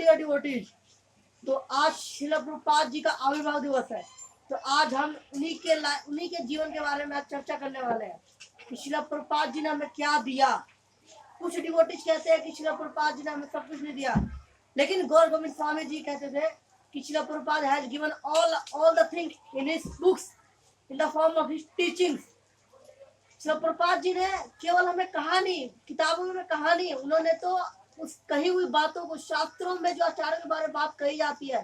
Dear devotees, तो आज श्रील प्रभुपाद जी का आविर्भाव दिवस है। तो आज हम उन्हीं के जीवन के बारे में आज चर्चा करने वाले हैं कि श्रील प्रभुपाद जी ने हमें क्या दिया। कुछ डिवोटीज कहते हैं कि श्रील प्रभुपाद जी ने हमें सब कुछ नहीं दिया, लेकिन गौर गोविंद स्वामी जी कहते थे कि Srila Prabhupada has given all the thing in his books in the form of his teachings. Srila Prabhupada ji ने केवल हमें कहानी, किताबों में कहानी, उन्होंने तो उस कही हुई बातों को, शास्त्रों में जो आचार्यों के बारे में बात कही जाती है,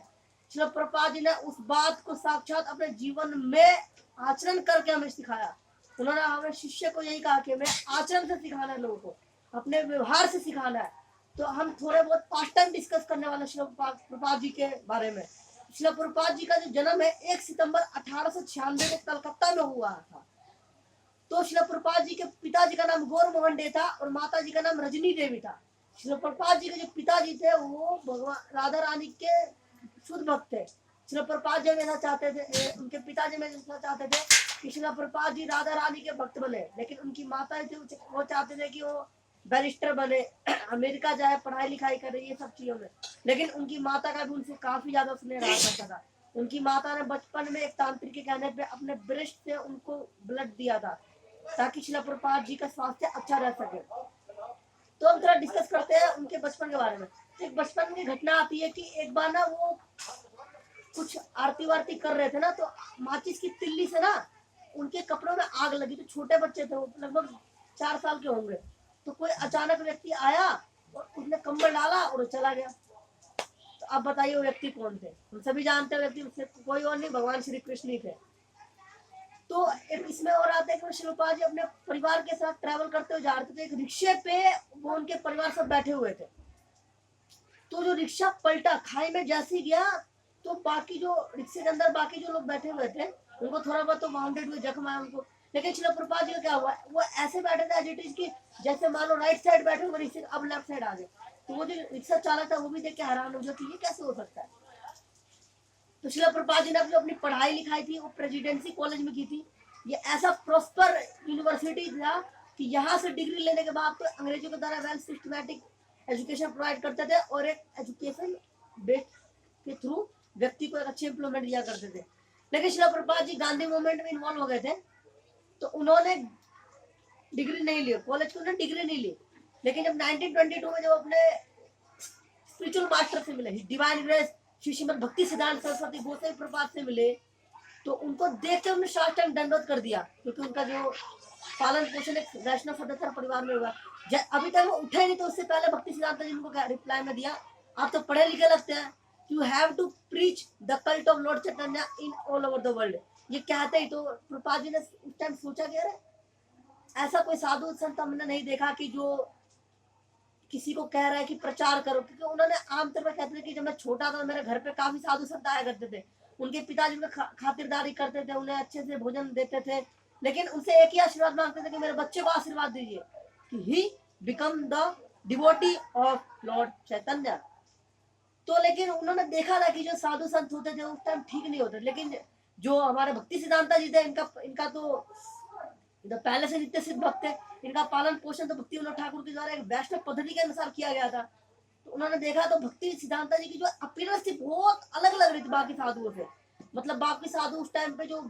श्रील प्रभुपाद जी ने उस बात को साक्षात अपने जीवन में आचरण करके हमें सिखाया। उन्होंने हमें शिष्य को यही कहा कि हमें आचरण से सिखाना है, लोगों को अपने व्यवहार से सिखाना है। तो हम थोड़े बहुत पास्ट टाइम डिस्कस करने वाले श्रील प्रभुपाद जी के बारे में। श्रील प्रभुपाद जी का जो जन्म है 1 सितंबर 1896 में कलकत्ता में हुआ था। तो श्रील प्रभुपाद जी के पिताजी का नाम गौर मोहन डे था और माता जी का नाम रजनी देवी था। श्रील प्रभुपाद जी के जो पिताजी थे वो भगवान राधा रानी के शुद्ध भक्त थे। श्रील प्रभुपाद जी ऐसा चाहते थे, उनके पिताजी में ऐसा चाहते थे कि श्रील प्रभुपाद जी राधा रानी के भक्त बने, लेकिन उनकी माता थी वो चाहते थे कि वो बैरिस्टर बने, अमेरिका जाए, पढ़ाई लिखाई करे, ये सब चीजों में। लेकिन उनकी माता का भी उनसे काफी ज्यादा स्नेह रहा करता था। उनकी माता ने बचपन में एक तांत्रिक के कहने पे अपने ब्रेस्ट से उनको ब्लड दिया था ताकि श्रील प्रभुपाद जी का स्वास्थ्य अच्छा रह सके। तो हम थोड़ा डिस्कस करते हैं उनके बचपन के बारे में। एक बचपन की घटना आती है कि एक बार ना वो कुछ आरती वारती कर रहे थे ना, तो माचिस की तिल्ली से ना उनके कपड़ों में आग लगी। तो छोटे बच्चे थे, वो लगभग 4 साल के होंगे। तो कोई अचानक व्यक्ति आया और उसने कंबल डाला और चला गया। तो आप बताइए वो व्यक्ति कौन थे? हम सभी जानते हैं व्यक्ति उससे कोई और नहीं, भगवान श्री कृष्ण ही थे। तो इसमें और आता है कि श्रील प्रभुपाद जी अपने परिवार के साथ ट्रैवल करते हुए जा रहे थे। एक रिक्शे पे वो उनके परिवार सब बैठे हुए थे। तो जो रिक्शा पलटा, खाई में जैसे गया, तो बाकी जो रिक्शे के अंदर बाकी जो लोग बैठे हुए थे उनको थोड़ा बहुत तो वाउंडेड हुए, जख्म आया उनको। लेकिन श्रील प्रभुपाद जी का क्या हुआ, वो ऐसे बैठे थे एज इट इज की जैसे मान लो राइट साइड बैठे हुए रिक्शे, अब लेफ्ट साइड आ गए। तो वो जो रिक्शा चालक था वो भी देख के हैरान हो गया कि ये कैसे हो सकता है। तो श्रील प्रभुपाद जी ने अपनी पढ़ाई लिखाई थी वो प्रेसिडेंसी कॉलेज में की थी। ये ऐसा प्रॉस्पर यूनिवर्सिटी था कि यहाँ से डिग्री लेने के बाद तो अंग्रेजों के द्वारा वेल सिस्टमैटिक एजुकेशन प्रोवाइड करते थे और एक एजुकेशन बेस्ड के थ्रू व्यक्ति को एक अच्छी एम्प्लॉयमेंट दिया करते थे। लेकिन श्रील प्रभुपाद जी गांधी मूवमेंट में इन्वॉल्व हो गए थे, तो उन्होंने डिग्री नहीं ली, कॉलेज की उन्होंने डिग्री नहीं ली। लेकिन जब 1922 में जब अपने स्पिरिचुअल मास्टर से मिले, डिवाइन ग्रेस श्री श्रीमद भक्ति सिद्धांत सरस्वती गोसाई प्रभुपाद से मिले, तो उनको देख के उन्होंने साष्टांग दंडवत कर दिया, क्योंकि उनका जो पालन पोषण एक वैष्णव सदस्य परिवार में हुआ। अभी तक वो उठे नहीं, तो उससे पहले भक्ति सिद्धांत जी उनको रिप्लाई में दिया, आप तो पढ़े लिखे लगते हैं, you have to preach the cult of Lord Chaitanya in all over the world. ये कहते ही तो प्रभुपाद जी ने उस टाइम सोचा कि अरे ऐसा कोई साधु संत हमने नहीं देखा कि जो किसी को कह रहा है कि प्रचार करो। क्योंकि उन्होंने आमतौर पर कहते थे कि जब मैं छोटा था मेरे घर पे काफी साधु संत आया करते थे, उनके पिताजी उनका खातिरदारी करते थे, उन्हें अच्छे से भोजन देते थे, लेकिन उनसे एक ही आशीर्वाद मांगते थे कि मेरे बच्चे को आशीर्वाद दीजिए कि he become the devotee of Lord Chaitanya. तो लेकिन उन्होंने देखा था कि जो साधु संत होते थे उस टाइम ठीक नहीं होते। लेकिन जो हमारे भक्ति सिद्धांता जी थे, इनका तो पहले से नित्य सिद्ध भक्त है, इनका पालन पोषण तो भक्ति विनोद ठाकुर के द्वारा एक वैष्णव पद्धति के अनुसार किया गया था। तो उन्होंने देखा तो भक्ति सिद्धांता जी की जो अपीयरेंस थी बहुत अलग लग रही थी बाकी साधुओं से। मतलब बाकी साधु उस टाइम पे जो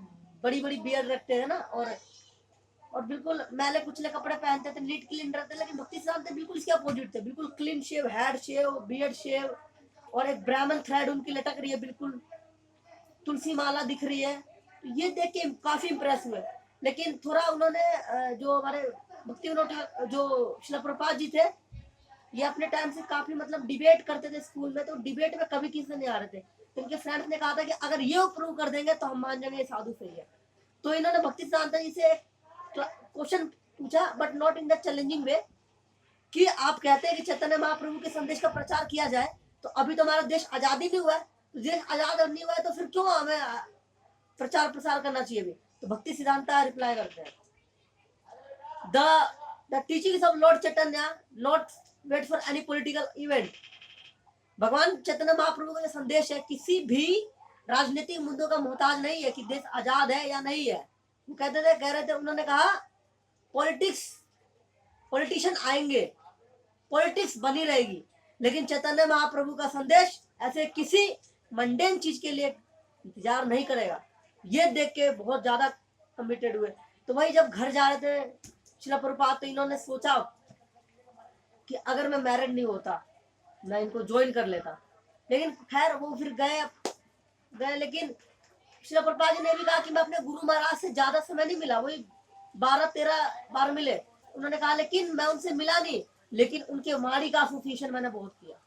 बड़ी बड़ी बियर्ड रखते हैं ना, और बिल्कुल मैले कुचले कपड़े पहनते थे, नीट क्लीन रहते, लेकिन भक्ति सिद्धांत बिल्कुल इसके अपोजिट थे। बिल्कुल क्लीन शेव, हेड शेव, बियर्ड शेव, और एक ब्राह्मण थ्रेड उनकी लटक रही है, बिल्कुल तुलसी माला दिख रही है। तो ये देख के काफी इंप्रेस हुए। लेकिन थोड़ा उन्होंने जो हमारे भक्ति विनोद जो श्रील प्रभुपाद जी थे, ये अपने टाइम से काफी मतलब डिबेट करते थे स्कूल में। तो डिबेट में कभी किसी नहीं आ रहे थे, तो इनके फ्रेंड्स ने कहा था कि अगर ये प्रूव कर देंगे तो हम मान जाएंगे ये साधु सही है। तो इन्होंने भक्ति सिद्धांत जी से क्वेश्चन पूछा, but not in the challenging way, कि आप कहते हैं कि चैतन्य महाप्रभु के संदेश का प्रचार किया जाए, तो अभी तो हमारा देश आजाद ही नहीं हुआ है, तो देश आजाद नहीं हुआ है तो फिर क्यों हमें प्रचार प्रसार करना चाहिए भी। तो भक्ति सिद्धांता रिप्लाई करते हैं, the teachings of Lord Chaitanya not wait for any political event. भगवान चैतन्य महाप्रभु का संदेश है किसी भी राजनीतिक मुद्दों का मोहताज नहीं है कि देश आजाद है या नहीं है। वो कह रहे थे, उन्होंने कहा पॉलिटिशियन आएंगे, पॉलिटिक्स बनी रहेगी, लेकिन चैतन्य महाप्रभु का संदेश ऐसे किसी मंडेन चीज के लिए इंतजार नहीं करेगा। ये देख के बहुत ज्यादा कमिटेड हुए। तो वही जब घर जा रहे थे श्रील प्रभुपाद, तो इन्होंने सोचा कि अगर मैं मैरिड नहीं होता मैं इनको ज्वाइन कर लेता। लेकिन खैर वो फिर गए। लेकिन श्रील प्रभुपाद जी ने भी कहा कि मैं अपने गुरु महाराज से ज्यादा समय नहीं मिला, वही 12-13 बार मिले। उन्होंने कहा लेकिन मैं उनसे मिला नहीं, लेकिन उनके वाणी का एसोसिएशन मैंने बहुत किया।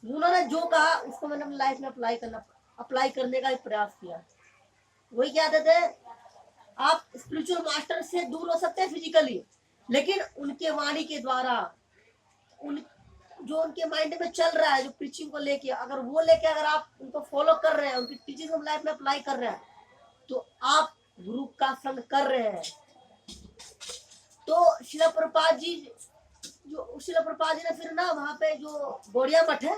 उन्होंने जो कहा उसको मैंने अपनी लाइफ में अप्लाई करने का प्रयास किया। वही कहते थे आप स्पिरिचुअल मास्टर से दूर हो सकते हैं फिजिकली, लेकिन उनके वाणी के द्वारा जो उनके माइंड में चल रहा है, जो प्रीचिंग को लेके, अगर आप उनको फॉलो कर रहे हैं, उनकी टीचिंग को लाइफ में अप्लाई कर रहे हैं, तो आप गुरु का संग कर रहे हैं। तो श्रील प्रभुपाद जी ने फिर ना वहां पे जो गौड़िया मठ है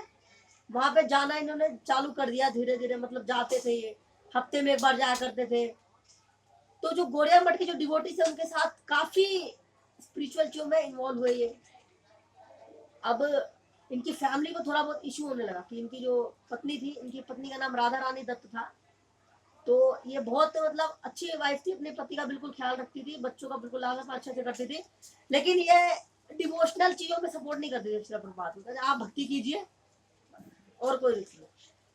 वहां पे जाना इन्होंने चालू कर दिया धीरे धीरे। मतलब जाते थे, ये हफ्ते में एक बार जाया करते थे। तो जो गौड़िया मठ के जो डिवोटीज है उनके साथ काफी स्पिरिचुअल चीजों में इन्वॉल्व हुए ये। अब इनकी फैमिली को थोड़ा बहुत इशू होने लगा कि इनकी जो पत्नी थी, इनकी पत्नी का नाम राधा रानी दत्त था। तो ये बहुत मतलब अच्छी वाइफ थी, अपने पति का बिल्कुल ख्याल रखती थी, बच्चों का बिल्कुल लाल अच्छे से करती थी। लेकिन ये डिवोशनल चीजों में सपोर्ट नहीं करती थी श्रील प्रभुपाद। आप भक्ति कीजिए और कोई नहीं।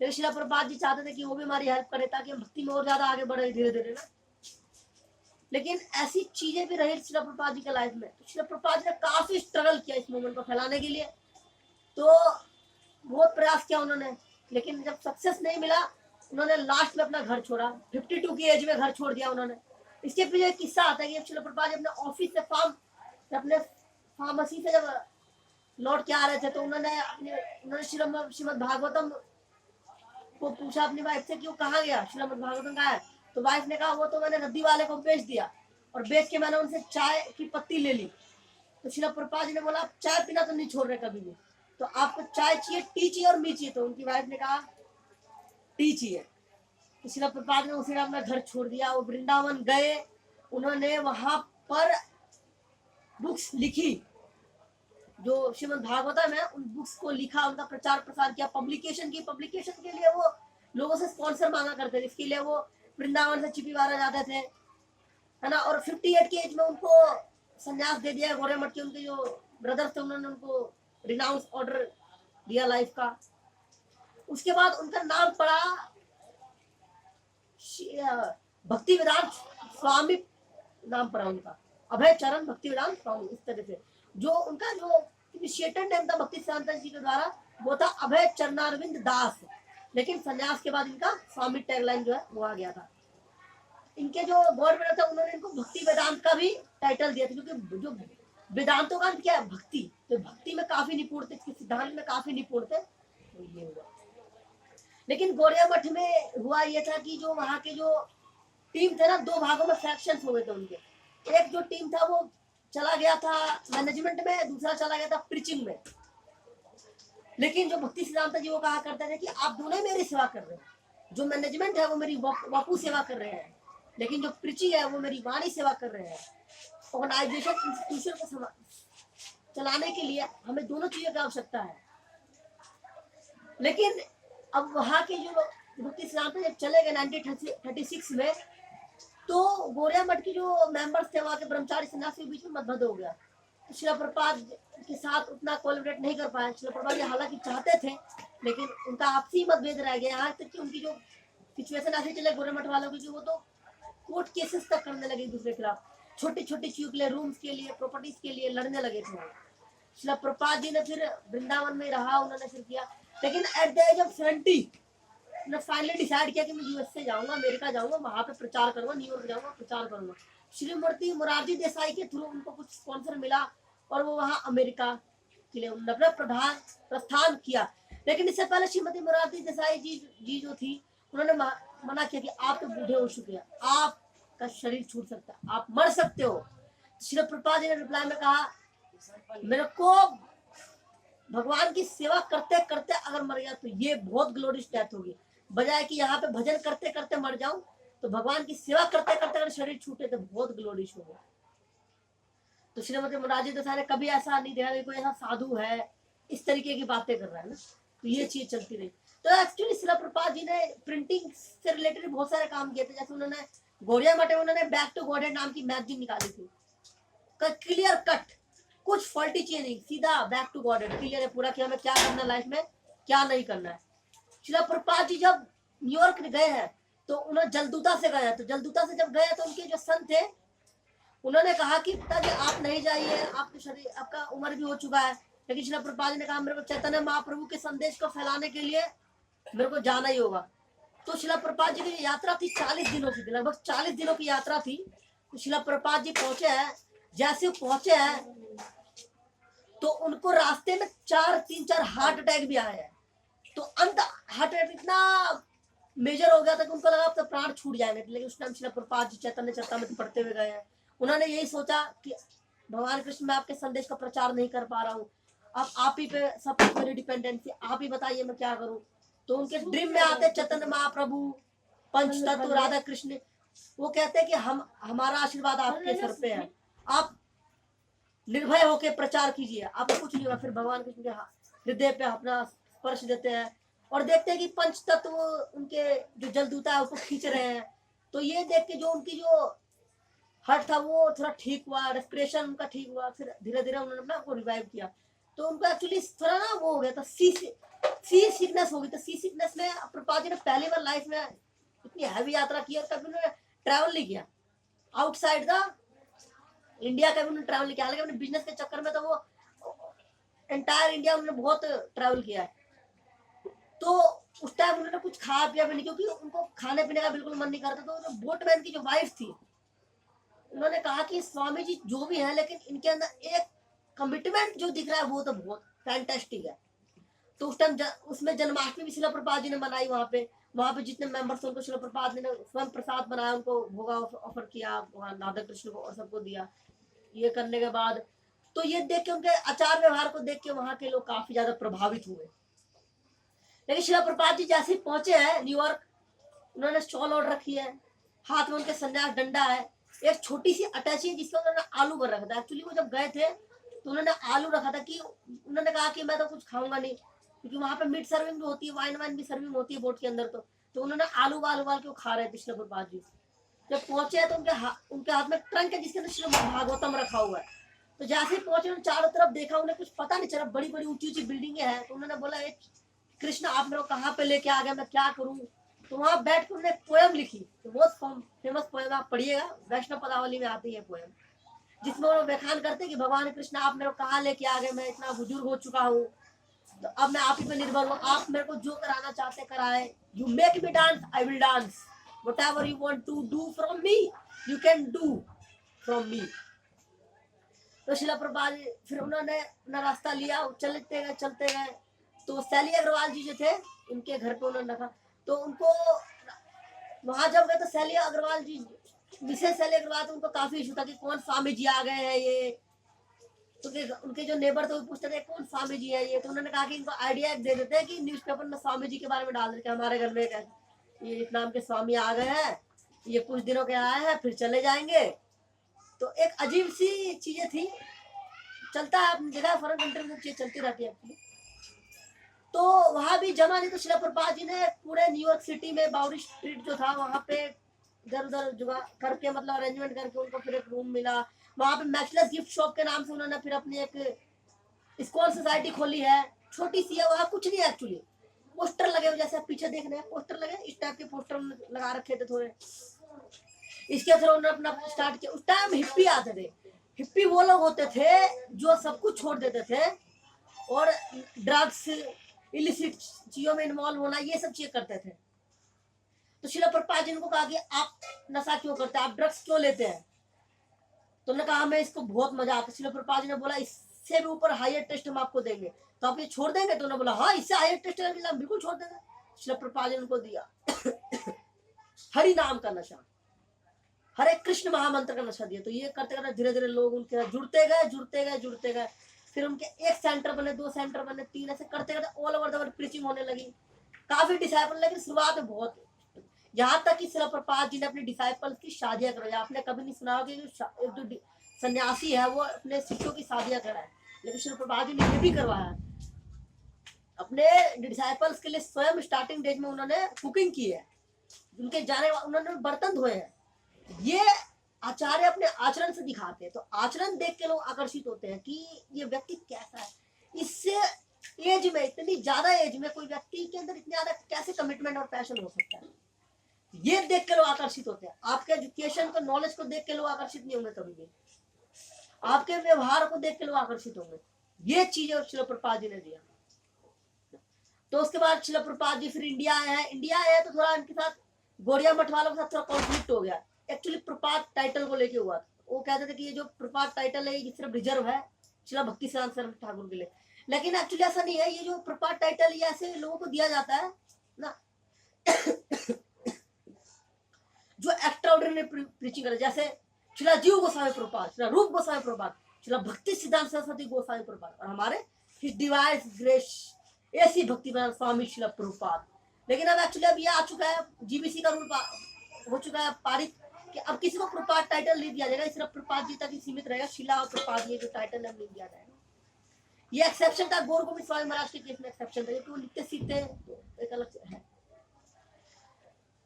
लेकिन श्रील प्रभुपाद जी चाहते थे कि वो भी हमारी हेल्प करे ताकि हम भक्ति में और ज्यादा आगे बढ़े धीरे धीरे ना। लेकिन ऐसी चीजें भी रही श्रील प्रभुपाद जी के लाइफ में। तो श्रील प्रभुपाद जी ने काफी स्ट्रगल किया इस मूवमेंट को फैलाने के लिए। तो बहुत प्रयास किया उन्होंने, लेकिन जब सक्सेस नहीं मिला, उन्होंने लास्ट में अपना घर छोड़ा। 52 की एज में घर छोड़ दिया उन्होंने। इसके पीछे एक किस्सा आता है कि श्रील प्रभुपाद जी अपने ऑफिस से अपने फार्मेसी से जब लौट के आ रहे थे, तो उन्होंने श्रीमद् भागवतम को पूछा अपनी वाइफ से कि वो कहाँ गया, श्रीमद् भागवतम कहाँ है। तो वाइफ ने कहा वो तो मैंने रद्दी वाले को बेच दिया, और बेच के मैंने उनसे चाय की पत्ती ले ली। तो श्रील प्रभुपाद जी ने बोला चाय पीना तो नहीं छोड़ रहे कभी भी, तो आपको चाय चाहिए, टी चाहिए और मी चाहिए। तो उनकी वाइफ ने कहा टी चाहिए। तो श्रील प्रभुपाद ने उसे अपना घर छोड़ दिया। वो वृंदावन गए, उन्होंने वहां पर बुक्स लिखी, जो श्रीमद् भागवतम है उन बुक्स को लिखा, उनका प्रचार प्रसार किया, पब्लिकेशन की। पब्लिकेशन के लिए वो लोगों से स्पॉन्सर मांगा करते थे, इसके लिए वो वृंदावन से चिपीवारा जाते थे, है ना। और 58 की एज में उनको संन्यास दे दिया गौड़िया मठ के। उनके जो ब्रदर्स थे उन्होंने उनको रिनाउंस ऑर्डर दिया लाइफ का। उसके बाद उनका नाम पड़ा भक्ति वेदांत स्वामी, नाम पड़ा उनका अभय चरण भक्ति वेदांत स्वामी। इस तरह से जो उनका जो इनिशिएटेड नेम था भक्ति सिद्धांत जी के द्वारा, वो था अभय चरणारविंद दास। लेकिन संन्यास के बाद इनका स्वामी टैगलाइन जो है वो आ गया था। इनके जो गॉडफादर था उन्होंने इनको भक्ति वेदांत का भी टाइटल दिया था, क्योंकि जो वेदांतों का क्या है, भक्ति। तो भक्ति में काफी निपुण थे, सिद्धांत में काफी निपुण थे। तो ये हुआ। लेकिन गौड़िया मठ में हुआ ये था कि जो वहां के जो टीम थे ना, दो भागों में फ्रैक्शन हो गए थे उनके। एक जो टीम था वो चला गया था मैनेजमेंट में, दूसरा चला गया था प्रीचिंग में। लेकिन जो भक्ति सिद्धांत जी वो कहा करते थे कि आप दोनों मेरी सेवा कर रहे हैं। जो मैनेजमेंट है वो मेरी वापू सेवा कर रहे हैं, लेकिन जो प्रीचिंग है वो मेरी वाणी सेवा कर रहे हैं। ऑर्गेनाइजेशन इंस्टीट्यूशन को चलाने के लिए हमें दोनों चीजों की आवश्यकता है। लेकिन अब वहां के जो भक्ति सिद्धांत जब चले गए 1936 में, तो गौड़िया मठ के जो मेंबर्स थे वहां के ब्रह्मचारी सन्यासी के बीच में मतभेद हो गया। श्रील प्रभुपाद के साथ उतना कोलैबोरेट नहीं कर पाए। श्रील प्रभुपाद जी हालांकि चाहते थे, लेकिन उनका आपसी मतभेद रह गया। यहाँ तक कि उनकी जो सिचुएशन ऐसे चले गौड़िया मठ वालों की कि वो तो कोर्ट केसेस तक करने लगे एक दूसरे के खिलाफ, छोटी छोटी चीजों के लिए, रूम्स के लिए, प्रॉपर्टीज के लिए लड़ने लगे थे। श्रील प्रभुपाद जी ने फिर वृंदावन में रहा, उन्होंने फिर किया। लेकिन एट द एज ऑफ 70 ने फाइनली डिसाइड किया कि मैं यूएसए जाऊंगा, अमेरिका जाऊंगा, वहां पे प्रचार करूंगा, न्यूयॉर्क जाऊंगा, प्रचार करूंगा। श्रीमती मोरारजी देसाई के थ्रू उनको कुछ स्पॉन्सर मिला और वो वहां अमेरिका के लिए उन्होंने प्रस्थान किया। लेकिन इससे पहले श्रीमती मोरारजी देसाई जी जो थी, उन्होंने मना किया कि आप तो बूढ़े हो चुके हैं, आपका शरीर छूट सकता है, आप मर सकते हो। श्री प्रभुपाद जी ने रिप्लाई में कहा मेरे को भगवान की सेवा करते करते अगर मर गया तो ये बहुत ग्लोरियस डेथ होगी, बजाय कि यहाँ पे भजन करते करते मर जाऊं, तो भगवान की सेवा करते करते अगर शरीर छूटे तो बहुत ग्लोरियस होगा। तो श्रीमती मोरारजी देसाई ने कभी ऐसा नहीं देखा कि कोई ऐसा साधु है इस तरीके की बातें कर रहा है ना, तो ये चीज चलती रही। तो एक्चुअली शिला प्रभुपाद जी ने प्रिंटिंग से रिलेटेड बहुत सारे काम किए थे। जैसे उन्होंने गौड़िया मठ में उन्होंने बैक टू गॉडेड नाम की मैगजीन निकाली थी, क्लियर कट, कुछ फॉल्टी चीज नहीं, सीधा बैक टू गॉडेड क्लियर है पूरा कि हमें क्या करना है लाइफ में, क्या नहीं करना है। शिला प्रभुपाद जी जब न्यूयॉर्क गए हैं तो उन्होंने जलदूता से गए, तो जलदूता से जब गए तो उनके जो सन थे उन्होंने कहा कि पिताजी आप नहीं जाइए, आपके शरीर, आपका उम्र भी हो चुका है। लेकिन शिला प्रभुपाद जी ने कहा मेरे को चैतन्य महाप्रभु के संदेश को फैलाने के लिए मेरे को जाना ही होगा। तो शिला प्रभुपाद जी की यात्रा थी 40 दिनों की, लगभग 40 दिनों की यात्रा थी। तो शिला प्रभुपाद जी पहुंचे हैं, जैसे वो पहुंचे हैं तो उनको रास्ते में 3-4 हार्ट अटैक भी आए हैं। तो अंत हार्ट अटैक इतना मेजर हो गया था कि उनको लगा अब तो प्राण छूट जाएंगे। लेकिन उस टाइम शिला प्रभुपाद जी चैतन्य चरितामृत पढ़ते हुए गए हैं। उन्होंने यही सोचा कि भगवान कृष्ण मैं आपके संदेश का प्रचार नहीं कर पा रहा हूँ, अब आप ही पे सब कुछ मेरी डिपेंडेंसी, आप ही बताइए मैं क्या करूँ। तो उनके ड्रीम में आते चैतन्य महाप्रभु, पंच तत्व, राधा कृष्ण। वो कहते हैं कि हम, हमारा आशीर्वाद आपके सर पे है, आप निर्भय होके प्रचार कीजिए, आपको कुछ नहीं होगा। फिर भगवान कृष्ण के हृदय पे अपना स्पर्श देते हैं और देखते हैं कि पंच तत्व उनके जो जलदूता है उसको खींच रहे हैं। तो ये देख के जो उनकी जो हार्ट था वो थोड़ा ठीक हुआ, रेस्पिरेशन उनका ठीक हुआ। फिर धीरे धीरे उन्होंने अपना को रिवाइव किया। तो उनको एक्चुअली थोड़ा ना वो हो गया था, सी सिकनेस हो गई। तो सी सिकनेस में प्रभुपाद जी ने पहली बार लाइफ में इतनी हैवी यात्रा की और कभी उन्होंने ट्रैवल नहीं किया आउटसाइड द इंडिया, कभी उन्होंने ट्रैवल नहीं किया। हालांकि अपने बिजनेस के चक्कर में तो वो एंटायर इंडिया उन्होंने बहुत ट्रैवल किया है। तो उस टाइम उन्होंने कुछ खाया पिया भी नहीं, क्योंकि उनको खाने पीने का बिल्कुल मन नहीं करता। तो जो बोटमैन की जो वाइफ थी उन्होंने कहा कि स्वामी जी जो भी है, लेकिन इनके अंदर एक कमिटमेंट जो दिख रहा है वो तो बहुत फैंटास्टिक है। तो उस टाइम उसमें जन्माष्टमी भी शिला प्रभुपाद जी ने मनाई। वहां पे जितने मेंबर्स उनको शिला प्रभुपाद ने स्वयं प्रसाद बनाया, उनको भोगा ऑफर किया, वहां राधा कृष्ण को और सबको दिया। ये करने के बाद तो ये देख के, उनके आचार व्यवहार को देख के वहां के लोग काफी ज्यादा प्रभावित हुए। लेकिन शिला प्रभुपाद जी जैसे ही पहुंचे हैं न्यूयॉर्क, उन्होंने स्टॉल ऑर्डर रखी है, हाथ में उनके संन्यास डंडा है, एक छोटी सी अटैची है जिसमें उन्होंने आलू भर रखा था। एक्चुअली वो जब गए थे तो उन्होंने आलू रखा था कि उन्होंने कहा कि मैं तो कुछ खाऊंगा नहीं, क्योंकि वहां पे मीट सर्विंग भी होती है, वाइन भी सर्विंग होती है बोट के अंदर। तो उन्होंने आलू उबाल के खा रहे थे शिला प्रभुपाद जी। जब पहुंचे तो उनके हाथ में ट्रंक है जिसके अंदर श्रीमद् भागवतम रखा हुआ है। तो जैसे ही पहुंचे उन्होंने चारों तरफ देखा, उन्हें कुछ पता नहीं चला, बड़ी बड़ी ऊंची ऊंची बिल्डिंगें हैं। तो उन्होंने बोला कृष्ण आप मेरे को कहाँ पे लेके आ गए, मैं क्या करूँ। तो वहां बैठ कर उन्होंने पोयम लिखी, तो बहुत फेमस पोयम, आप पढ़िएगा, वैष्णव पदावली में आती है पोयम, जिसमें वो व्याख्यान करते कि भगवान कृष्ण आप मेरे को कहाँ लेके आ गए, मैं इतना बुजुर्ग हो चुका हूँ, तो अब मैं आप ही पे निर्भर हूँ, आप मेरे को जो कराना चाहते कराए। You make me dance, I will dance, whatever you want to do from me you can do from me। तो शिला प्रभुपाद फिर उन्होंने अपना रास्ता लिया, चलते गए। तो सैली अग्रवाल जी जो थे उनके घर पे उन्होंने रखा। तो उनको वहां जब गए तो सैली अग्रवाल जी, मिसेस सैली अग्रवाल, तो उनको काफी इशू था कि कौन स्वामी जी आ गए हैं ये। तो उनके जो नेबर थे वो पूछते थे कौन स्वामी जी है ये। तो उन्होंने कहा कि इनको आइडिया दे देते हैं कि न्यूज़पेपर में स्वामी जी के बारे में डाल देते हैं, हमारे घर में ये इस नाम के स्वामी आ गए हैं, ये कुछ दिनों के आए हैं फिर चले जाएंगे। तो एक अजीब सी चीजें थी, चलता है अपनी जगह, फॉरेन कंट्री में चीज चलती रहती है। तो वहां भी जमा नहीं, तो शिला प्रभुपाद जी ने पूरे न्यूयॉर्क सिटी में बाउरी स्ट्रीट जो था वहां पे इधर उधर जुगा करके, मतलब अरेंजमेंट करके उनको फिर एक रूम मिला। वहां पे मैचलेस गिफ्ट शॉप के नाम से उन्होंने फिर अपनी एक स्कॉल सोसाइटी खोली है, छोटी सी है। वहां कुछ नहीं है एक्चुअली, पोस्टर लगे हुए, जैसे आप पीछे देख रहे हैं पोस्टर लगे, इस टाइप के पोस्टर लगा रखे थे थोड़े। इसके थ्रू उन्होंने अपना स्टार्ट किया। उस टाइम हिप्पी आते थे। हिप्पी वो लोग होते थे जो सब कुछ छोड़ देते थे और ड्रग्स, इलिसिट चीजों में इन्वॉल्व होना, ये सब चीजें करते थे। तो शिला प्रभुपाद जी ने कहा कि आप नशा क्यों करते हैं, आप ड्रग्स क्यों लेते हैं। तो उन्होंने कहा हमें इसको बहुत मजा आता है। शिला प्रभुपाद जी ने बोला इससे भी ऊपर हायर टेस्ट हम आपको देंगे, तो आप ये छोड़ देंगे। तो उन्होंने बोला हाँ, इससे हायर टेस्ट हम बिल्कुल छोड़ देंगे। शिला प्रभुपाद जी ने उनको दिया हरि नाम का नशा, हरे कृष्ण महामंत्र का नशा दिया। तो ये करते करते धीरे धीरे लोग उनके जुड़ते गए। फिर उनके एक सेंटर बने, 2 सेंटर बने, 3, ऐसे करते करते all over the world preaching होने लगी। काफी डिसाइपल, लेकिन शुरुआत में बहुत, यहाँ तक कि शिला प्रभुपाद जी ने अपने डिसाइपल्स की शादियां करवाई। आपने कभी नहीं सुना होगा कि एक जो सन्यासी है वो अपने शिष्यों की शादियां कराए, लेकिन शिला प्रभुपाद जी ने ये भी करवाया। अपने डिसाइपल्स के लिए स्वयं स्टार्टिंग डेज में उन्होंने कुकिंग की है, उनके जाने उन्होंने बर्तन धोए हैं। ये आचार्य अपने आचरण से दिखाते हैं, तो आचरण देख के लोग आकर्षित होते हैं कि ये व्यक्ति कैसा है। इससे एज में, इतनी ज्यादा एज में कोई व्यक्ति के अंदर इतनी ज्यादा कैसे कमिटमेंट और पैशन हो सकता है, ये देख के लोग आकर्षित होते हैं। आपके एजुकेशन को, नॉलेज को देख के लोग आकर्षित नहीं होंगे कभी भी, आपके व्यवहार को देख के लोग आकर्षित होंगे। ये चीजें शिला प्रभुपाद जी ने दिया। तो उसके बाद शिला प्रभुपाद जी फिर इंडिया आए हैं। इंडिया आए तो थोड़ा इनके साथ गौड़िया मठ वालों के साथ थोड़ा कॉन्फ्लिक्ट हो गया। एक्चुअली प्रभुपाद टाइटल को लेके हुआ था। वो कहते थे कि ये जो प्रभुपाद टाइटल है ये सिर्फ रिजर्व है शिला भक्ति सिद्धांत सरस्वती ठाकुर के लिए, लेकिन एक्चुअली ऐसा नहीं है। ये जो प्रभुपाद टाइटल ये ऐसे लोगों को दिया जाता है ना जो एक्स्ट्राऑर्डिनरी प्रीचिंग करे, जैसे शिला जीव गोस्वामी प्रभुपाद, शिला रूप गोस्वामी प्रभुपाद, शिला भक्ति सिद्धांत सरस्वती गोस्वामी प्रभुपाद, और हमारे हिज डिवाइन ग्रेस ऐसी भक्ति स्वामी शिला प्रभुपाद। लेकिन अब एक्चुअली अब ये आ चुका है, जीबीसी का रूल हो चुका है पारित कि अब किसी को प्रभुपाद टाइटल नहीं दिया जाएगा, सिर्फ प्रभुपाद जी तक ही सीमित रहेगा। शिला और प्रभुपाद ये जो टाइटल है नहीं दिया जाएगा। ये एक्सेप्शन था गौर गोविंद स्वामी महाराज के केस में, एक्सेप्शन था क्योंकि वो लिखते सीखते एक अलग है।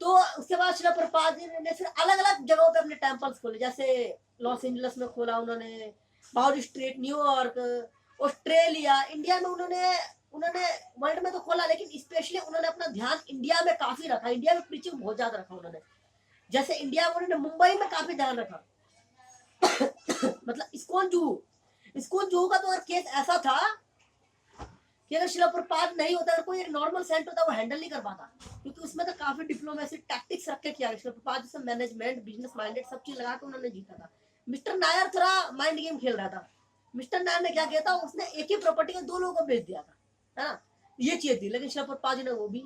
तो उसके बाद शिला प्रभुपाद जी ने फिर अलग अलग जगहों पे अपने टेम्पल्स खोले, जैसे लॉस एंजल्स में खोला उन्होंने, Bauri street, New York, Australia, India में उन्होंने वर्ल्ड में तो खोला, लेकिन स्पेशली उन्होंने अपना ध्यान इंडिया में काफी रखा। इंडिया में प्रीचिंग बहुत ज्यादा रखा उन्होंने। जैसे इंडिया में उन्होंने मुंबई में काफी ध्यान रखा मतलब इस्कॉन जूहू का तो और केस ऐसा था कि अगर शिला प्रभुपाद नहीं होता, अगर कोई एक नॉर्मल सेंट होता वो हैंडल नहीं कर पाता, क्योंकि उसमें तो काफी डिप्लोमेसी टैक्टिक्स रख के किया। शिला प्रभुपाद जैसे मैनेजमेंट, बिजनेस माइंडेड सब चीज लगा के उन्होंने जीता था। मिस्टर नायर थोड़ा माइंड गेम खेल रहा था। मिस्टर नायर ने क्या किया था, उसने एक ही प्रॉपर्टी को 2 लोगों को बेच दिया था, है ना, ये चीज थी। लेकिन शिला प्रभुपाद जी ने वो भी,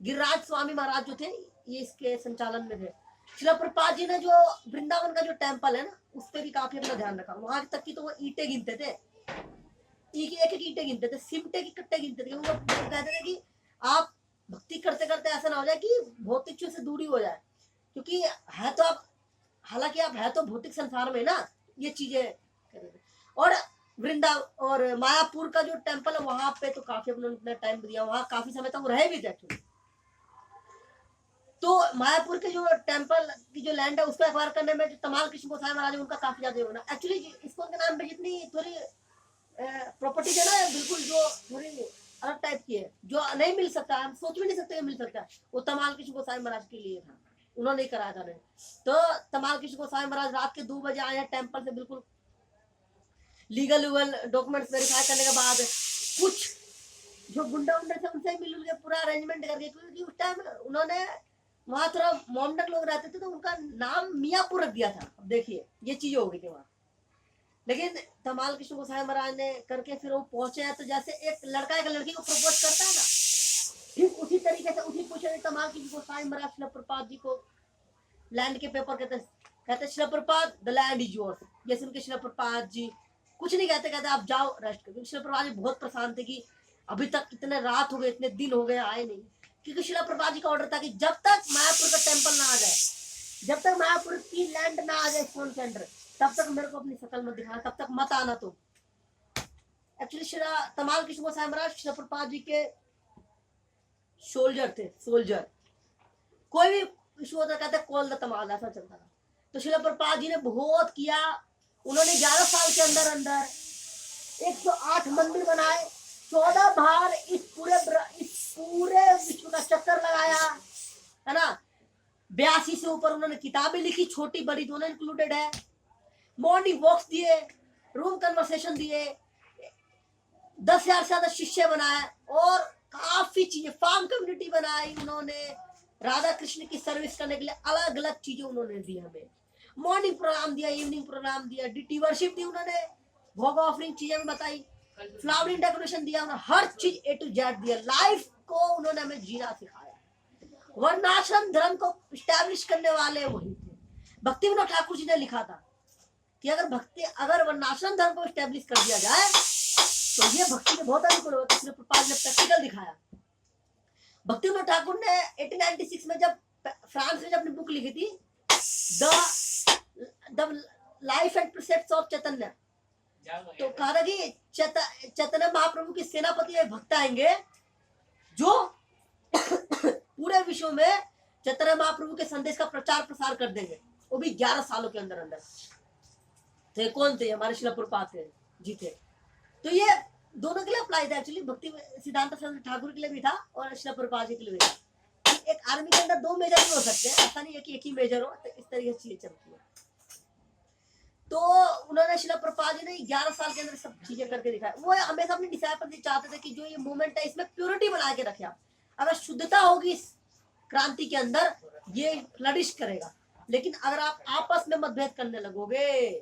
गिरिराज स्वामी महाराज जो थे ये इसके संचालन में थे। शिला प्रभुपाद जी ने जो वृंदावन का जो टेम्पल है ना, उस पर भी काफी अपना ध्यान रखा। वहां तक की तो वो ईंटें गिनते थे, एक एक ईंटें गिनते थे, सिमटे की कट्टे गिनते थे। वो कहते थे कि आप भक्ति करते करते ऐसा ना हो जाए कि भौतिक चीज से दूरी हो जाए, क्योंकि है तो आप, हालांकि आप है तो भौतिक संसार में ना, ये चीजें। और वृंदा और मायापुर का जो टेम्पल है वहां पे तो काफी अपने टाइम दिया, वहां काफी समय तक वो रहे भी थे एक्चुअली। तो मायापुर के जो टेम्पल की जो लैंड है उसको एक्वायर करने में जो तमाल कृष्ण गोसाई महाराज है उनका काफी ज्यादा योगदान। एक्चुअली इसको के नाम पे जितनी थोड़ी प्रॉपर्टी है ना, बिल्कुल जो थोड़ी अलग टाइप की है, जो नहीं मिल सकता, हम सोच भी नहीं सकते मिल सकता है, वो तमाल कृष्ण गोसाई महाराज के लिए था, उन्होंने ही कराया था। नहीं तो तमाल कृष्ण गोसाई महाराज रात के 2 बजे आए टेम्पल से, बिल्कुल लीगल डॉक्यूमेंट्स वेरीफाई करने के बाद कुछ जो गुंडा उंडा थे उनसे मिल के पूरा अरेंजमेंट करके, क्योंकि उस टाइम उन्होंने वहां थोड़ा मोमडक लोग रहते थे तो उनका नाम मियापुर रख दिया था। अब देखिए ये चीज हो गई थी वहां। लेकिन तमाल कृष्ण गोसाई महाराज ने करके फिर वो पहुंचे हैं, तो जैसे एक लड़का एक लड़की को प्रपोज करता है ना, ठीक उसी तरीके से उसी पूछे तमाल कृष्ण गोसाई महाराज शिला प्रभुपाद जी को लैंड के पेपर कहते शिला Prabhupada the land is yours. ये सुन के शिला प्रभुपाद जी कुछ नहीं कहते, कहते आप जाओ रेस्ट करो। शिला प्रभुपाद जी बहुत परेशान थे कि अभी तक इतने रात हो गए, इतने दिन हो गए आए नहीं, क्योंकि शिला प्रभुपाद जी का ऑर्डर था कि जब तक मायापुर का टेम्पल ना आ जाए, जब तक मायापुर की लैंड ना आ जाए फोन के अंदर, तब तक मेरे को अपनी शकल मत दिखाना, तब तक मत आना। तो एक्चुअली शिला तमाल कृष्ण गोसाई महाराज शिला प्रभुपाद जी के सोल्जर थे, सोल्जर। कोई भी इशू होता कहते कॉल द तमाल, ऐसा चलता था। तो शिला प्रभुपाद जी ने बहुत किया। उन्होंने 11 साल के अंदर अंदर 108 मंदिर बनाए, 14 बार इस पूरे विश्व का चक्कर लगाया, है ना। 82 से ऊपर उन्होंने किताबें लिखी, छोटी बड़ी दोनों इंक्लूडेड है। मॉर्निंग वॉक्स दिए, रूम कन्वर्सेशन दिए, 10,000 से ज्यादा शिष्य बनाए और काफी चीजें, फार्म कम्युनिटी बनाई उन्होंने। राधा कृष्ण की सर्विस करने के लिए अलग अलग चीजें उन्होंने दी हमें। मॉर्निंग प्रोग्राम दिया, इवनिंग प्रोग्राम दिया, डीटी वर्शिप दी उन्होंने, भोग ऑफरिंग चीजें बताई, फ्लावरिंग डेकोरेशन दिया उन्होंने, हर चीज A to Z दिया। लाइफ को उन्होंने हमें जीना सिखाया। वर्णाश्रम धर्म को स्टैब्लिश करने वाले वही थे। भक्तिविनोद ठाकुर जी ने लिखा था कि अगर वर्णाश्रम धर्म को स्टैब्लिश कर दिया जाए तो ये भक्ति के बहुत अनुकूल होगा। तो प्रभुपाद ने प्रैक्टिकल दिखाया। भक्तिविनोद ठाकुर ने 1896 में जब फ्रांस में जब अपनी बुक लिखी थी द लाइफ एंड प्रिसेप्ट्स ऑफ चैतन्य, तो कहा था कि चैतन्य महाप्रभु के सेनापति एक भक्त आएंगे जो पूरे विश्व में चैतन्य महाप्रभु के संदेश का प्रचार प्रसार कर देंगे, वो भी 11 सालों के अंदर अंदर। थे कौन थे? हमारे शिला प्रभुपाद थे जी थे। तो ये दोनों के लिए अप्लाई था एक्चुअली, भक्ति सिद्धांत सरस्वती ठाकुर के लिए भी था और शिला प्रभुपाद जी के लिए भी था। एक आर्मी के अंदर 2 मेजर भी हो सकते हैं, ऐसा नहीं है कि एक ही मेजर हो, तो इस तरीके से चीजें चलती है। तो उन्होंने शिला प्रभुपाद जी ने 11 साल के अंदर सब चीजें करके दिखाया। वो हमेशा अपने डिसाइपल से चाहते थे कि जो ये मूवमेंट है इसमें प्योरिटी बना के रखे आप। अगर शुद्धता होगी इस क्रांति के अंदर, ये फ्लरिश करेगा। लेकिन अगर आप आपस में मतभेद करने लगोगे,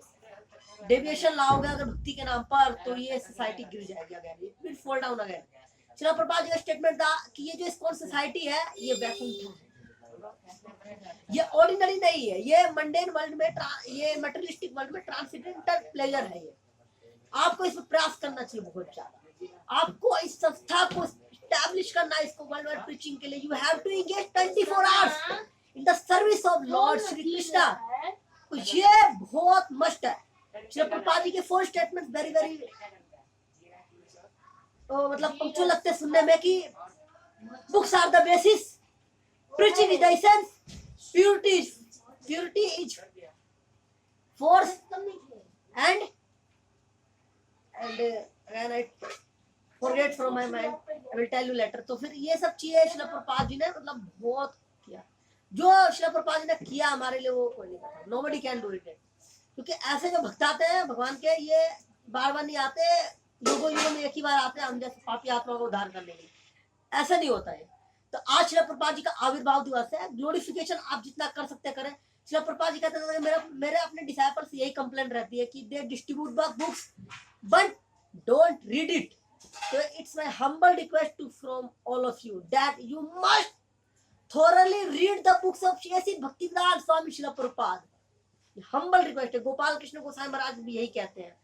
डेविएशन लाओगे अगर भक्ति के नाम पर, तो ये सोसाइटी गिर जाएगी, अगर ये फिर फॉल डाउन अगेन। शिला प्रभुपाद जी का स्टेटमेंट था कि ये जो इस्कॉन सोसाइटी है ये वैकुंठ है, ये ऑर्डिनरी नहीं है, ये मंडेन वर्ल्ड में, ये मटेरियलिस्टिक वर्ल्ड में ट्रांसेंडेंटल प्लेजर है। ये आपको इसमें प्रयास करना चाहिए बहुत ज्यादा। आपको इस संस्था को एस्टैब्लिश करना है, इसको वर्ल्ड वाइड प्रीचिंग के लिए। You have to engage 24 hours in the service of lord Shri Krishna. तो ये बहुत मस्ट है। श्री प्रभुपाद जी के 4 स्टेटमेंट वेरी वेरी मतलब पंक्चुअल लगते हैं सुनने में कि books are the basis, preaching is the essence, purity is force, and when I forget from my mind I will tell you later। तो फिर ये सब चीजें श्रील प्रभुपाद जी ने मतलब बहुत किया। जो श्रील प्रभुपाद जी ने किया हमारे लिए वो कोई नहीं करता, nobody can do it। क्योंकि ऐसे जो भक्त आते हैं भगवान के, ये बार बार नहीं आते, युगों युगों में एक ही बार आते हैं हम जैसे पापी आत्मा को उद्धार करने के लिए, ऐसा नहीं होता है। तो आज श्रील प्रभुपाद जी का आविर्भाव दिवस है। ग्लोरिफिकेशन आप जितना कर सकते हैं करें। श्रील प्रभुपाद जी कहते थे मेरे अपने डिसाइपल्स यही कंप्लेंट रहती है कि they distribute books but don't read it. तो it's my humble request to from all of you that you must thoroughly read the books of Shri Bhaktivedanta Swami Srila Prabhupada. Humble request है। गोपाल कृष्ण गोसाई महाराज भी यही कहते हैं,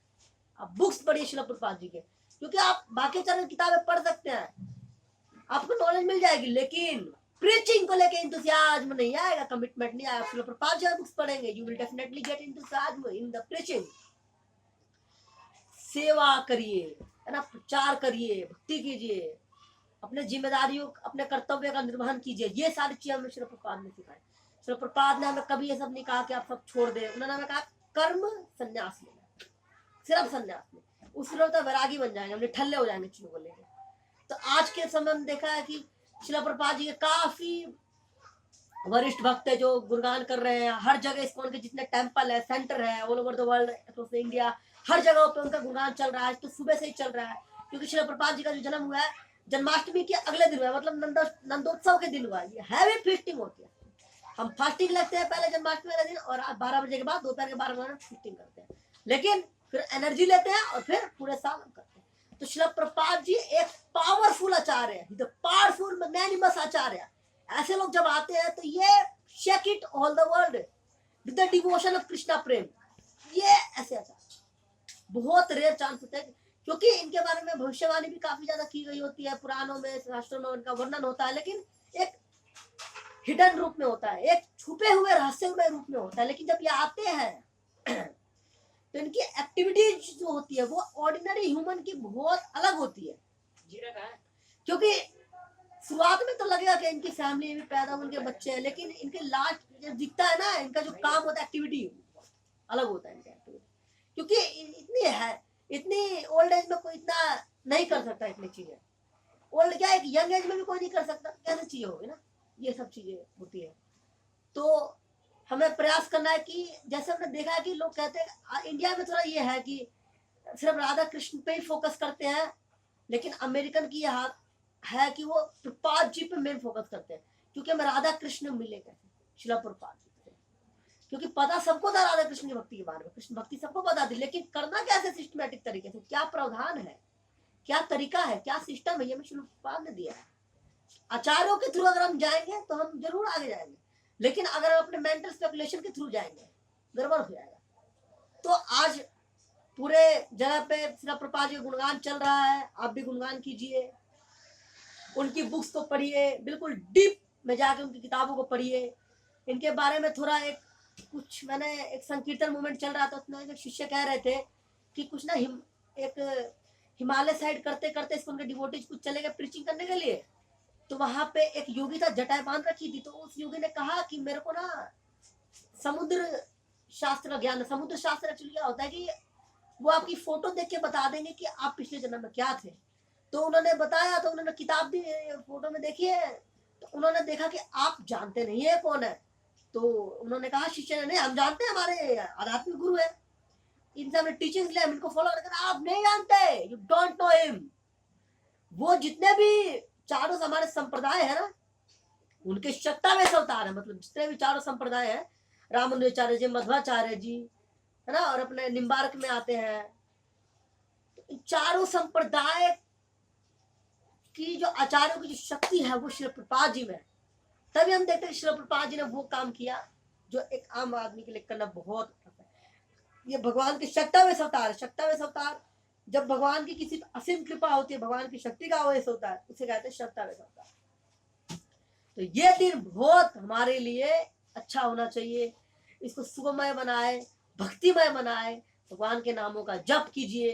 आप बुक्स पढ़िए श्रील प्रभुपाद जी के, क्योंकि आप बाकी चरण किताबें पढ़ सकते हैं, आपको नॉलेज मिल जाएगी, लेकिन प्रीचिंग को लेके इंतुसियाज्म नहीं आएगा, कमिटमेंट नहीं आएगा। श्रील प्रभुपाद जी बुक्स पढ़ेंगे, you will definitely get enthusiasm in the preaching. सेवा करिए, है ना, प्रचार करिए, भक्ति कीजिए, अपने जिम्मेदारियों अपने कर्तव्य का निर्वहन कीजिए। ये सारी चीजें हमें श्रील प्रभुपाद ने सिखाई। श्रील प्रभुपाद ने हमें कभी ये सब नहीं कहा कि आप सब छोड़ दें, उन्होंने हमें कहा कर्म संन्यास लेना, सिर्फ संन्यास में, उस तो वैरागी बन जाएंगे, हम ठल्ले हो जाएंगे चीजों को लेकर। तो आज के समय में देखा है कि श्रील प्रभुपाद जी के काफी वरिष्ठ भक्त है जो गुणगान कर रहे हैं। हर जगह इस्कॉन के जितने टेंपल है, सेंटर है, all over the world, across India, हर जगह पे उनका गुणगान चल रहा है। तो सुबह से ही चल रहा है, क्योंकि श्रील प्रभुपाद जी का जो जन्म हुआ है जन्माष्टमी के अगले दिन हुआ है, मतलब नंदोत्सव के दिन हुआ है। ये हैवी फीस्टिंग होती है। हम फास्टिंग लगते हैं पहले जन्माष्टमी वाले दिन, और 12 बजे के बाद दोपहर के 12 बजे फीस्टिंग करते हैं, लेकिन फिर एनर्जी लेते हैं और फिर पूरे साल करते हैं। तो श्रील प्रभुपाद जी एक पावरफुल आचार्य है, पावरफुल मैग्नेनिमस आचार्य। ऐसे लोग जब आते हैं तो ये shake it all the world with the devotion of Krishna prem. ये ऐसे आचार्य बहुत रेयर चांस होते हैं, क्योंकि इनके बारे में भविष्यवाणी भी काफी ज्यादा की गई होती है, पुराणों में, शास्त्रों में उनका वर्णन होता है, लेकिन एक हिडन रूप में होता है, एक छुपे हुए रहस्यमय रूप में होता है। लेकिन जब ये आते हैं तो इनकी एक्टिविटीज जो होती है वो ऑर्डिनरी ह्यूमन की बहुत अलग होती है। क्योंकि शुरुआत में तो लगेगा कि इनकी फैमिली भी पैदा, उनके बच्चे हैं, लेकिन इनके लास्ट जब दिखता है ना, इनका जो काम होता है, एक्टिविटी अलग होता है इनका एक्टिविटी। क्योंकि इतनी ओल्ड एज में कोई इतना नहीं कर सकता, इतनी चीजें ओल्ड क्या है, यंग एज में भी कोई नहीं कर सकता, कैसे चीजें होगी ना, ये सब चीजें होती है। तो हमें प्रयास करना है कि जैसे हमने देखा है कि लोग कहते हैं इंडिया में थोड़ा ये है कि सिर्फ राधा कृष्ण पे ही फोकस करते हैं, लेकिन अमेरिकन की यह है कि वो प्रभुपाद जी पे मेन फोकस करते हैं, क्योंकि हमें राधा कृष्ण मिले कैसे, श्रील प्रभुपाद जी से। क्योंकि पता सबको था राधा कृष्ण की भक्ति के बारे में, कृष्ण भक्ति सबको पता थी, लेकिन करना कैसे सिस्टमेटिक तरीके से, क्या प्रावधान है, क्या तरीका है, क्या सिस्टम है, ये हमें श्रील प्रभुपाद ने दिया है। आचार्यों के थ्रू अगर हम जाएंगे तो हम जरूर आगे जाएंगे, लेकिन अगर हम अपने मेंटल स्पेकुलेशन के थ्रू जाएंगे गड़बड़ हो जाएगा। तो आज पूरे जगह पे श्रील प्रभुपाद जी का गुणगान चल रहा है, आप भी गुणगान कीजिए, उनकी बुक्स को पढ़िए, बिल्कुल डीप में जाके उनकी किताबों को पढ़िए, इनके बारे में थोड़ा एक कुछ, मैंने एक संकीर्तन मूवमेंट चल रहा था, उसमें एक शिष्य कह रहे थे कि कुछ ना एक हिमालय साइड करते करते इसको उनके डिवोटीज कुछ चले गए प्रीचिंग करने के लिए। तो वहां पे एक योगी था, जटाएं बांध रखी थी। तो उस योगी ने कहा कि मेरे को ना समुद्र शास्त्र का ज्ञान है। समुद्र शास्त्र एक्चुअली क्या होता है कि वो आपकी फोटो देख के बता देंगे कि आप पिछले जन्म में क्या थे। तो उन्होंने बताया, तो उन्होंने किताब दी, फोटो में देखी है। तो उन्होंने देखा कि आप जानते नहीं है कौन है। तो उन्होंने कहा शिष्य ने, नहीं हम जानते हैं, हमारे आध्यात्मिक गुरु है, इनसे हमने टीचिंग्स लिया, हम इनको फॉलो करते। आप नहीं जानते, यू डोंट नो हिम। वो जितने भी चारों हमारे संप्रदाय है ना, उनके शक्तावेश अवतार है। मतलब जितने भी चारों संप्रदाय है, रामानुजाचार्य जी, मध्वाचार्य जी, है ना, और अपने निम्बार्क में आते हैं। तो चारों संप्रदाय की जो आचार्यों की जो शक्ति है वो श्रील प्रभुपाद जी में है। तभी हम देखते हैं श्रील प्रभुपाद जी ने वो काम किया जो एक आम आदमी के लिए करना बहुत टफ है। ये भगवान के शक्तावेश अवतार है। शक्तावेश अवतार, जब भगवान की किसी असीम कृपा होती है, भगवान की शक्ति का आवेश होता है, उसे कहते हैं शक्तावेश अवतार। तो ये दिन बहुत हमारे लिए अच्छा होना चाहिए। इसको सुगमय बनाए, भक्तिमय बनाए, भगवान के नामों का जप कीजिए।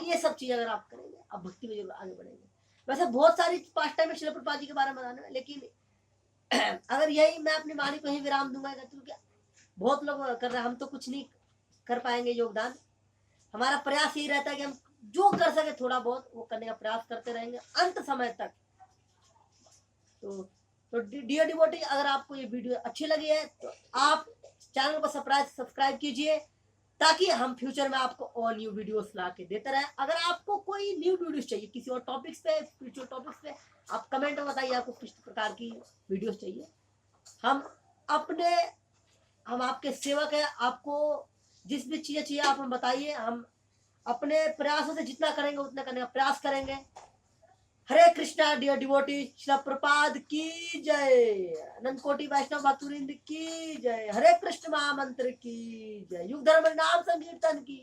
ये सब चीजें अगर आप करेंगे, आप भक्ति में जरूर आगे बढ़ेंगे। वैसे बहुत सारी पास्ट टाइम में श्रील प्रभुपाद जी के बारे में बताने में, लेकिन अगर यही मैं अपनी वाणी को ही विराम दूंगा, क्योंकि बहुत लोग कर रहे हैं, हम तो कुछ नहीं कर पाएंगे योगदान। हमारा प्रयास यही रहता है कि हम जो कर सके थोड़ा बहुत वो करने का प्रयास करते रहेंगे अंत समय तक। तो डियर डिवोटी, अगर आपको ये वीडियो अच्छी लगी है तो आप चैनल को सब्सक्राइब कीजिए, ताकि हम फ्यूचर में आपको और न्यू वीडियोस ला के देते रहे। अगर आपको कोई न्यू वीडियोस चाहिए किसी और टॉपिक्स पे, स्पिरिचुअल टॉपिक्स पे, आप कमेंट में बताइए आपको किस प्रकार की वीडियोस चाहिए। हम आपके सेवक है। आपको जिस भी चीजें चाहिए आप हम बताइए, हम अपने प्रयासों से जितना करेंगे उतना करने का प्रयास करेंगे। हरे कृष्णा डियर डिवोटी, श्रील प्रभुपाद की जय, अनंत कोटि वैष्णव भक्तवृंद की जय, हरे कृष्ण महामंत्र की जय, युग धर्म नाम संकीर्तन की